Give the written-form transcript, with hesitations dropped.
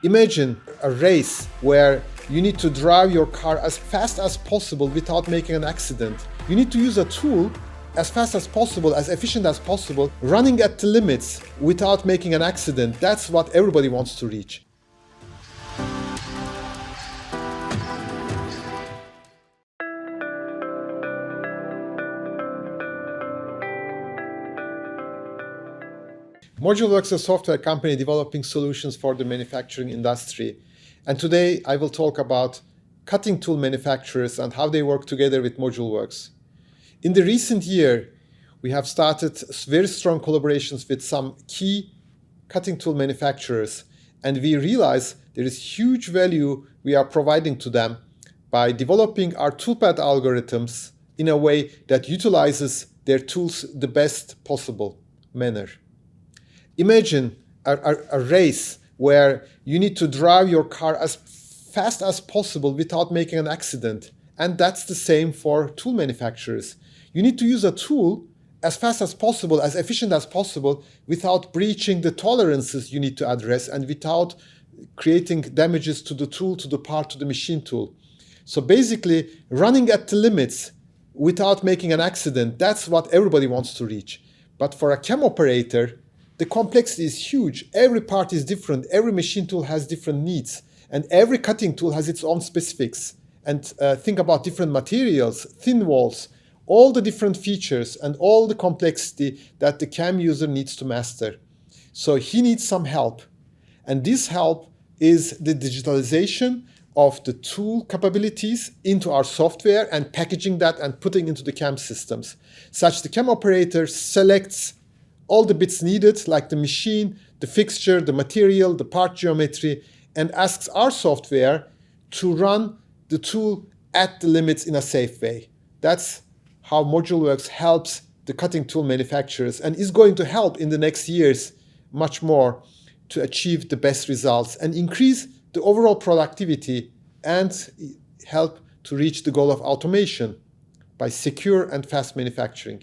Imagine a race where you need to drive your car as fast as possible without making an accident. You need to use a tool as fast as possible, as efficient as possible, running at the limits without making an accident. That's what everybody wants to reach. ModuleWorks is a software company developing solutions for the manufacturing industry. And today I will talk about cutting tool manufacturers and how they work together with ModuleWorks. In the recent year, we have started very strong collaborations with some key cutting tool manufacturers, and we realize there is huge value we are providing to them by developing our toolpath algorithms in a way that utilizes their tools the best possible manner. Imagine a race where you need to drive your car as fast as possible without making an accident. And that's the same for tool manufacturers. You need to use a tool as fast as possible, as efficient as possible, without breaching the tolerances you need to address and without creating damages to the tool, to the part, to the machine tool. So basically, running at the limits without making an accident, that's what everybody wants to reach. But for a chem operator, the complexity is huge. Every part is different. Every machine tool has different needs. And every cutting tool has its own specifics. And think about different materials, thin walls, all the different features and all the complexity that the chem user needs to master. So he needs some help. And this help is the digitalization of the tool capabilities into our software and packaging that and putting into the chem systems. Such the chem operator selects all the bits needed, like the machine, the fixture, the material, the part geometry, and asks our software to run the tool at the limits in a safe way. That's how ModuleWorks helps the cutting tool manufacturers and is going to help in the next years much more to achieve the best results and increase the overall productivity and help to reach the goal of automation by secure and fast manufacturing.